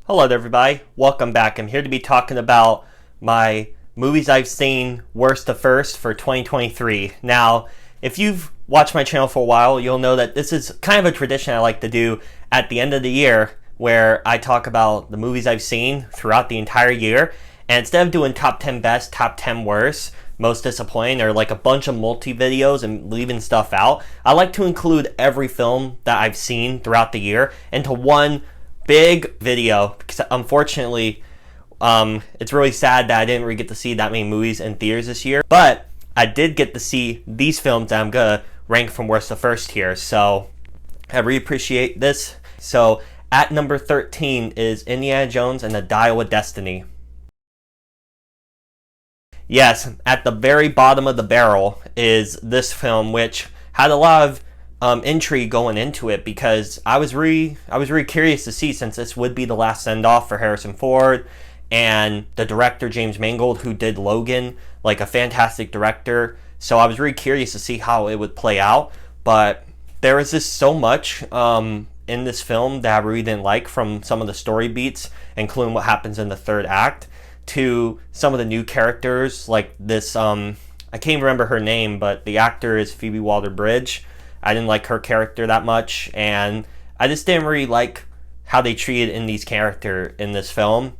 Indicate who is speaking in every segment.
Speaker 1: Hello there, everybody. Welcome back. I'm here to be talking about my movies I've seen worst to first for 2023. Now, if you've watched my channel for a while, you'll know that this is kind of a tradition I like to do at the end of the year where I talk about the movies I've seen throughout the entire year. And instead of doing top 10 best, top 10 worst, most disappointing, or like a bunch of multi-videos and leaving stuff out, I like to include every film that I've seen throughout the year into one big video, because unfortunately it's really sad that I didn't really get to see that many movies in theaters this year, but I did get to see these films that I'm gonna rank from worst to first here, so I really appreciate this. So at number 13 is Indiana Jones and the Dial of Destiny. Yes, at the very bottom of the barrel is this film, which had a lot of intrigue going into it, because I was really curious to see, since this would be the last send-off for Harrison Ford and the director James Mangold, who did Logan, like a fantastic director. So I was really curious to see how it would play out. But there was just so much in this film that I really didn't like, from some of the story beats, including what happens in the third act, to some of the new characters, like this I can't remember her name, but the actor is Phoebe Waller-Bridge. I didn't like her character that much, and I just didn't really like how they treated Indy's character in this film,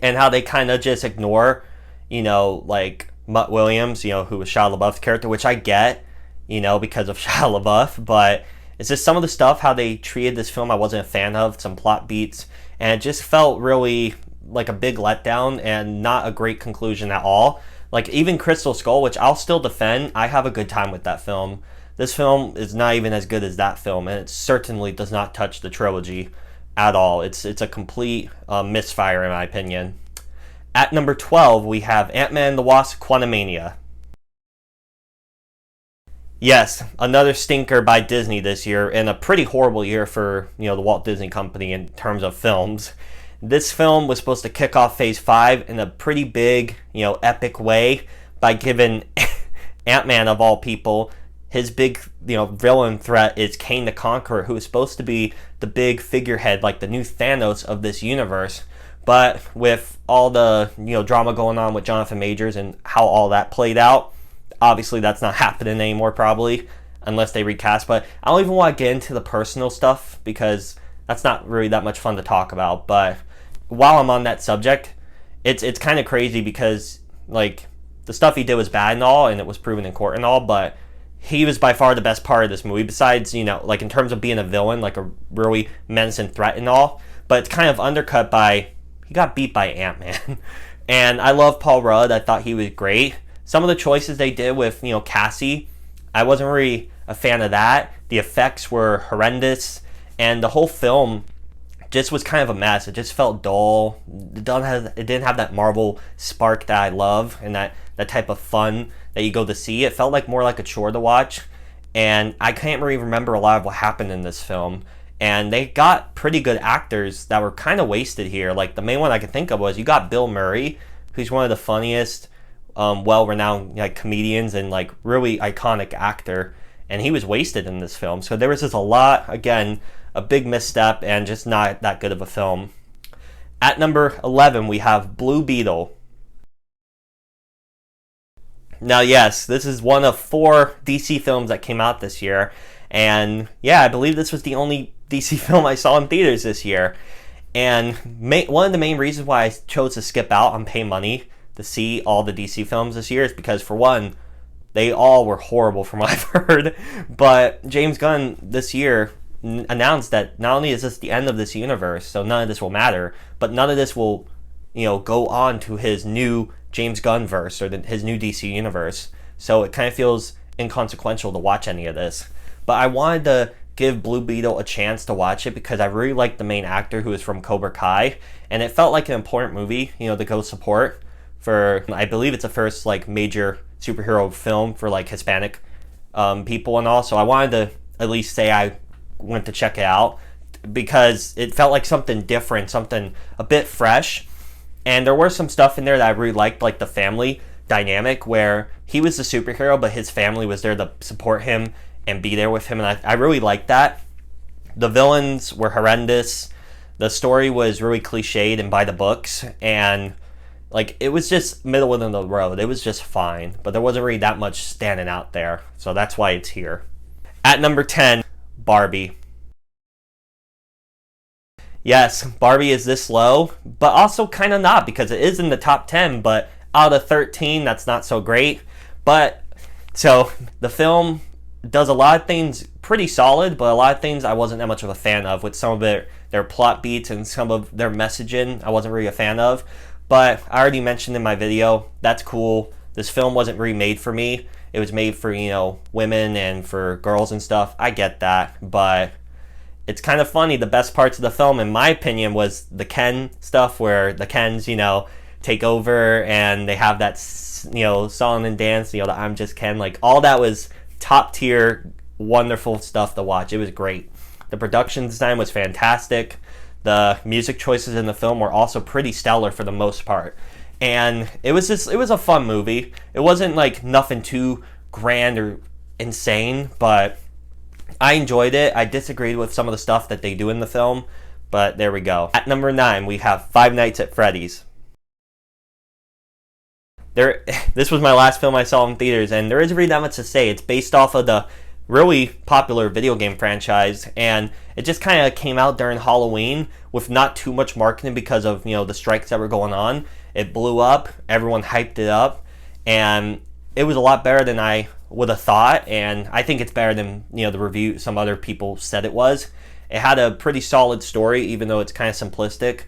Speaker 1: and how they kind of just ignore, like Mutt Williams, who was Shia LaBeouf's character, which I get, because of Shia LaBeouf, but it's just some of the stuff, how they treated this film, I wasn't a fan of, some plot beats, and it just felt really like a big letdown and not a great conclusion at all. Like even Crystal Skull, which I'll still defend, I have a good time with that film. This film is not even as good as that film, and it certainly does not touch the trilogy at all. It's a complete misfire, in my opinion. At number 12, we have Ant-Man and the Wasp: Quantumania. Yes, another stinker by Disney this year, and a pretty horrible year for the Walt Disney Company in terms of films. This film was supposed to kick off Phase 5 in a pretty big, epic way by giving Ant-Man, of all people, his big, villain threat is Kang the Conqueror, who is supposed to be the big figurehead, like the new Thanos of this universe. But with all the, drama going on with Jonathan Majors and how all that played out, obviously that's not happening anymore, probably, unless they recast. But I don't even want to get into the personal stuff, because that's not really that much fun to talk about. But while I'm on that subject, it's kind of crazy, because, like, the stuff he did was bad and all, and it was proven in court and all, but he was by far the best part of this movie, besides, like in terms of being a villain, like a really menacing threat and all. But it's kind of undercut by, he got beat by Ant-Man. And I love Paul Rudd. I thought he was great. Some of the choices they did with, Cassie, I wasn't really a fan of that. The effects were horrendous, and the whole film just was kind of a mess. It just felt dull. It didn't have that Marvel spark that I love, and that type of fun that you go to see. It felt like more like a chore to watch, and I can't really remember a lot of what happened in this film. And they got pretty good actors that were kind of wasted here. Like the main one I could think of was, you got Bill Murray, who's one of the funniest, well-renowned comedians and really iconic actor, and he was wasted in this film. So there was just a lot, again, a big misstep, and just not that good of a film. At number 11, we have Blue Beetle. Now, yes, this is one of 4 DC films that came out this year, and yeah, I believe this was the only DC film I saw in theaters this year. And one of the main reasons why I chose to skip out and pay money to see all the DC films this year is because, for one, they all were horrible from what I've heard. But James Gunn this year announced that not only is this the end of this universe, so none of this will matter, but none of this will, go on to his new James Gunn verse, or his new DC universe. So it kind of feels inconsequential to watch any of this. But I wanted to give Blue Beetle a chance to watch it, because I really liked the main actor, who is from Cobra Kai, and it felt like an important movie, to go support for, I believe it's the first major superhero film for Hispanic people and all. So I wanted to at least say I went to check it out, because it felt like something different, something a bit fresh. And there were some stuff in there that I really liked, like the family dynamic, where he was the superhero, but his family was there to support him and be there with him, and I really liked that. The villains were horrendous. The story was really cliched and by the books, and like it was just middle of the road. It was just fine, but there wasn't really that much standing out there, so that's why it's here. At number 10, Barbie. Yes, Barbie is this low, but also kind of not, because it is in the top 10, but out of 13, that's not so great. But, so, the film does a lot of things pretty solid, but a lot of things I wasn't that much of a fan of, with some of their plot beats and some of their messaging I wasn't really a fan of. But I already mentioned in my video, that's cool. This film wasn't really made for me. It was made for, women and for girls and stuff. I get that, but it's kind of funny. The best parts of the film, in my opinion, was the Ken stuff, where the Kens, take over and they have that, song and dance, the I'm Just Ken. Like, all that was top tier, wonderful stuff to watch. It was great. The production design was fantastic. The music choices in the film were also pretty stellar for the most part. And it was a fun movie. It wasn't like nothing too grand or insane, but I enjoyed it. I disagreed with some of the stuff that they do in the film, but there we go. At number 9, we have Five Nights at Freddy's. This was my last film I saw in theaters, and there isn't really that much to say. It's based off of the really popular video game franchise, and it just kind of came out during Halloween with not too much marketing because of the strikes that were going on. It blew up, everyone hyped it up, and it was a lot better than I would have thought, and I think it's better than the review some other people said it was. It had a pretty solid story, even though it's kind of simplistic.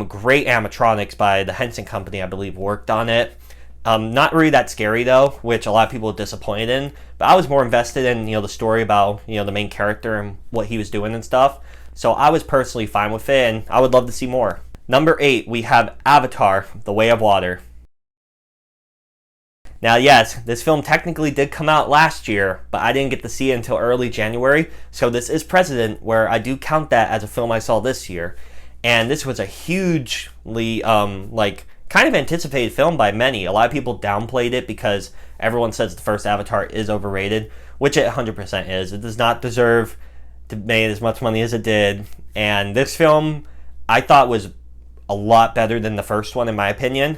Speaker 1: Great animatronics by the Henson Company, I believe, worked on it. Not really that scary though, which a lot of people were disappointed in, but I was more invested in the story about the main character and what he was doing and stuff, so I was personally fine with it, and I would love to see more. Number 8, we have Avatar: The Way of Water. Now, yes, this film technically did come out last year, but I didn't get to see it until early January, so this is precedent where I do count that as a film I saw this year. And this was a hugely, kind of anticipated film by many. A lot of people downplayed it because everyone says the first Avatar is overrated, which it 100% is. It does not deserve to make as much money as it did. And this film, I thought, was a lot better than the first one, in my opinion.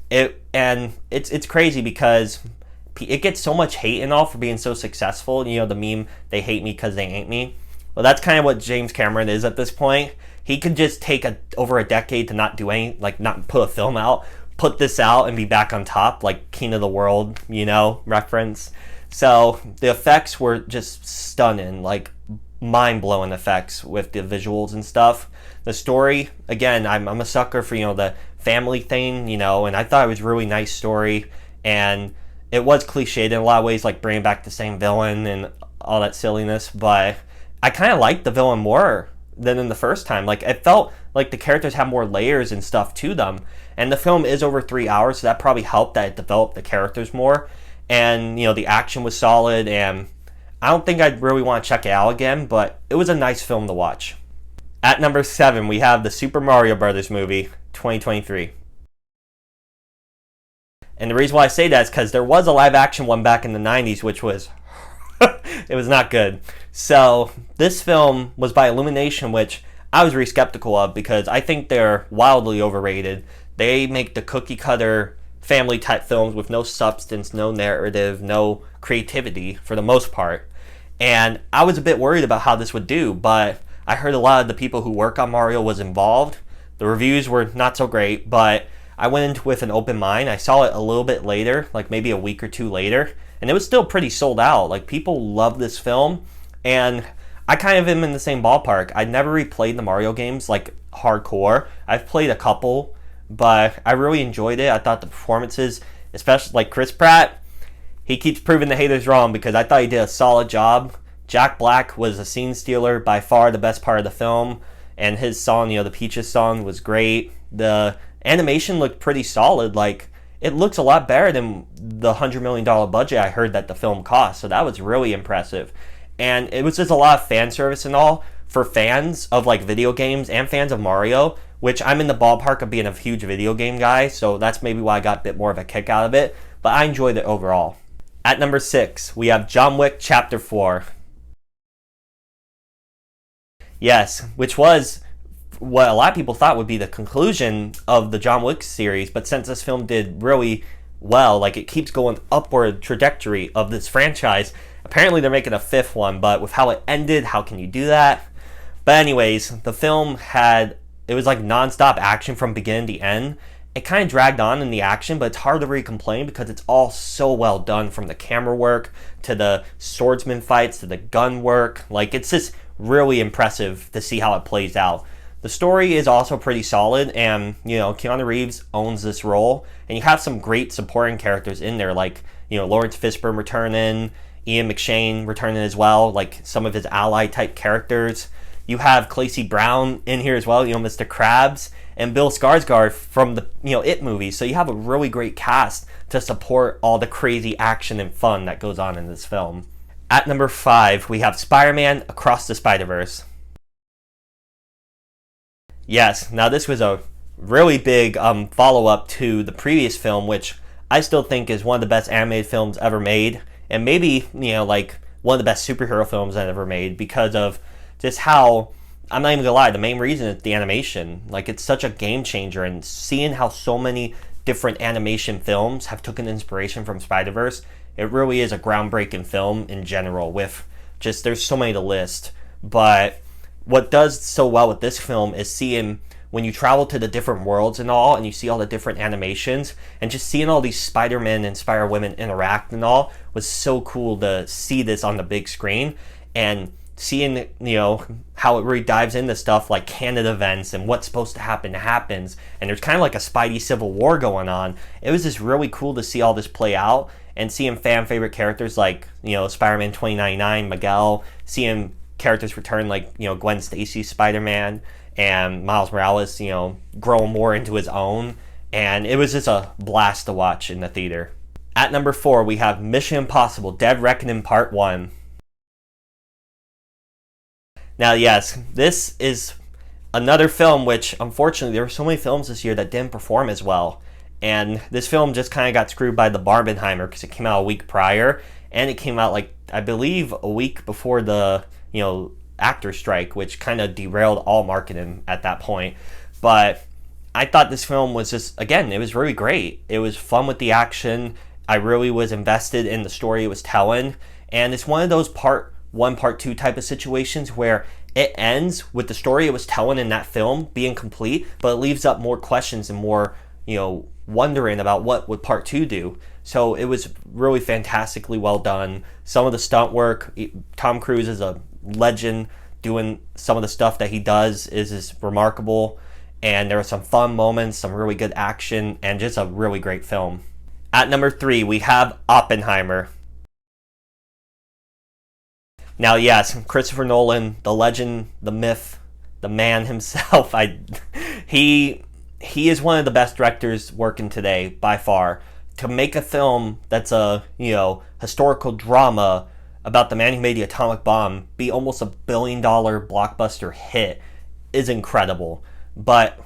Speaker 1: It's crazy because it gets so much hate and all for being so successful. The meme, they hate me because they ain't me. Well, that's kind of what James Cameron is at this point. He could just take over a decade to not do any, not put a film out, put this out and be back on top, like King of the World, reference. So the effects were just stunning, like mind-blowing effects with the visuals and stuff. The story, again, I'm a sucker for, the family thing, and I thought it was a really nice story, and it was cliched in a lot of ways, like bringing back the same villain and all that silliness, but I kind of liked the villain more than in the first time. Like, it felt like the characters have more layers and stuff to them, and the film is over 3 hours, so that probably helped that it developed the characters more, and the action was solid, and I don't think I'd really want to check it out again, but it was a nice film to watch. At number 7, we have the Super Mario Brothers movie, 2023. And the reason why I say that is because there was a live action one back in the 90s, which was it was not good. So this film was by Illumination, which I was really skeptical of because I think they're wildly overrated. They make the cookie cutter family type films with no substance, no narrative, no creativity for the most part. And I was a bit worried about how this would do, but I heard a lot of the people who work on Mario was involved. The reviews were not so great, but I went into with an open mind. I saw it a little bit later, like maybe a week or two later, and it was still pretty sold out. Like, people love this film, and I kind of am in the same ballpark. I never replayed the Mario games, like, hardcore. I've played a couple, but I really enjoyed it. I thought the performances, especially like Chris Pratt, he keeps proving the haters wrong because I thought he did a solid job. Jack Black was a scene stealer, by far the best part of the film, and his song, the Peaches song, was great. The animation looked pretty solid. Like, it looks a lot better than the $100 million budget I heard that the film cost, so that was really impressive. And it was just a lot of fan service and all for fans of like video games and fans of Mario, which I'm in the ballpark of being a huge video game guy, so that's maybe why I got a bit more of a kick out of it, but I enjoyed it overall. At number 6, we have John Wick Chapter 4. Yes, which was what a lot of people thought would be the conclusion of the John Wick series, but since this film did really well, like it keeps going upward trajectory of this franchise, apparently they're making a fifth one, but with how it ended, how can you do that? But anyways, the film it was like non-stop action from beginning to end. It kind of dragged on in the action, but it's hard to really complain because it's all so well done, from the camera work to the swordsman fights to the gun work. Like, it's just really impressive to see how it plays out. The story is also pretty solid, and Keanu Reeves owns this role, and you have some great supporting characters in there, like Lawrence Fishburne returning, Ian McShane returning as well, like some of his ally type characters. You have Clancy Brown in here as well, Mr. Krabs, and Bill Skarsgård from the It movies. So you have a really great cast to support all the crazy action and fun that goes on in this film. At number 5, we have Spider-Man Across the Spiderverse. Yes, now this was a really big follow-up to the previous film, which I still think is one of the best animated films ever made, and maybe like one of the best superhero films ever made, because of just how, I'm not even gonna lie, the main reason is the animation. Like, it's such a game changer, and seeing how so many different animation films have taken inspiration from Spider-Verse, it really is a groundbreaking film in general, with just, there's so many to list. But what does so well with this film is seeing, when you travel to the different worlds and all, and you see all the different animations, and just seeing all these Spider-Men and Spider-Women interact and all, was so cool to see this on the big screen. And seeing, how it really dives into stuff like canon events and what's supposed to happen happens, and there's kind of like a Spidey Civil War going on. It was just really cool to see all this play out, and seeing fan favorite characters like, Spider-Man 2099, Miguel, seeing characters return like, Gwen Stacy's Spider-Man, and Miles Morales, growing more into his own, and it was just a blast to watch in the theater. At number 4, we have Mission Impossible Dead Reckoning Part 1. Now, yes, this is another film which, unfortunately, there were so many films this year that didn't perform as well. And this film just kind of got screwed by the Barbenheimer, because it came out a week prior, and it came out, like, I believe, a week before the, actor strike, which kind of derailed all marketing at that point. But I thought this film was just, again, it was really great. It was fun with the action. I really was invested in the story it was telling. And it's one of those part 1, part 2 type of situations where it ends with the story it was telling in that film being complete, but it leaves up more questions and more, wondering about what would part 2 do. So it was really fantastically well done. Some of the stunt work, Tom Cruise is a legend. Doing some of the stuff that he does is remarkable, and there were some fun moments, some really good action, and just a really great film. At number 3, we have Oppenheimer. Now, yes, Christopher Nolan, the legend, the myth, the man himself, he is one of the best directors working today, by far. To make a film that's a, historical drama about the man who made the atomic bomb be almost $1 billion blockbuster hit is incredible. But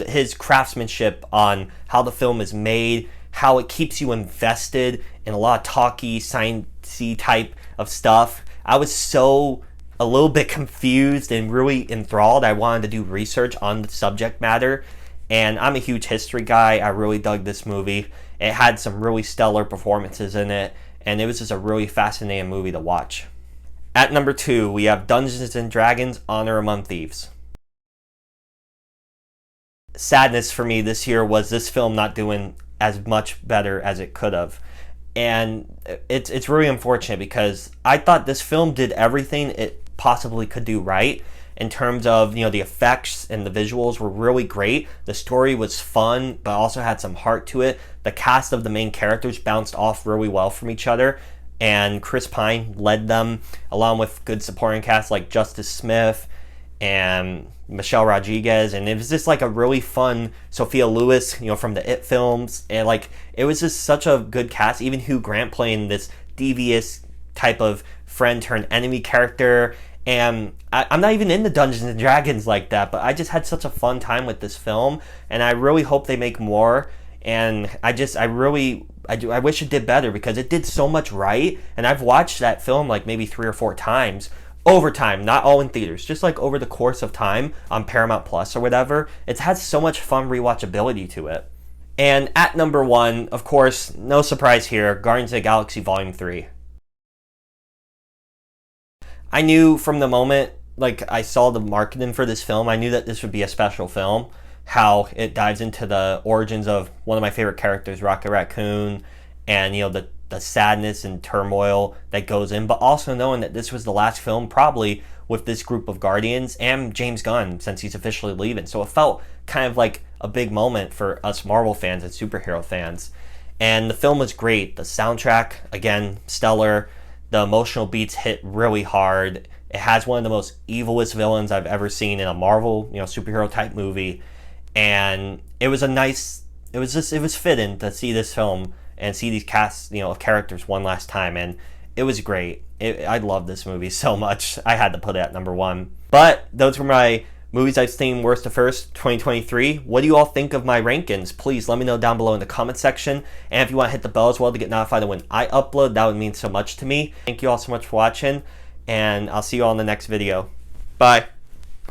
Speaker 1: his craftsmanship on how the film is made, how it keeps you invested in a lot of talky, sciencey type of stuff. I was so a little bit confused and really enthralled. I wanted to do research on the subject matter, and I'm a huge history guy. I really dug this movie. It had some really stellar performances in it, and it was just a really fascinating movie to watch. At number 2, we have Dungeons & Dragons: Honor Among Thieves. Sadness for me this year was this film not doing as much better as it could have. And it's really unfortunate, because I thought this film did everything it possibly could do right, in terms of, the effects and the visuals were really great. The story was fun, but also had some heart to it. The cast of the main characters bounced off really well from each other, and Chris Pine led them, along with good supporting cast like Justice Smith and Michelle Rodriguez, and it was just like a really fun Sophia Lewis, from the It films, and like it was just such a good cast. Even Hugh Grant playing this devious type of friend turned enemy character, and I'm not even into Dungeons and Dragons like that, but I just had such a fun time with this film, and I really hope they make more. And I wish it did better, because it did so much right, and I've watched that film like maybe 3 or 4 times over time, not all in theaters, just like over the course of time on Paramount Plus or whatever. It's had so much fun rewatchability to it. And at number 1, of course, no surprise here, Guardians of the Galaxy Volume 3. I knew from the moment I saw the marketing for this film, I knew that this would be a special film. How it dives into the origins of one of my favorite characters, Rocket Raccoon, and the sadness and turmoil that goes in, but also knowing that this was the last film probably with this group of Guardians and James Gunn since he's officially leaving. So it felt kind of like a big moment for us Marvel fans and superhero fans. And the film was great. The soundtrack, again, stellar. The emotional beats hit really hard. It has one of the most evilest villains I've ever seen in a Marvel, superhero type movie. And it was fitting to see this film and see these casts, of characters one last time, and it was great. I love this movie so much. I had to put it at number 1. But those were my movies I've seen worst to first 2023. What do you all think of my rankings? Please let me know down below in the comment section. And if you want to hit the bell as well to get notified of when I upload, that would mean so much to me. Thank you all so much for watching, and I'll see you all in the next video. Bye.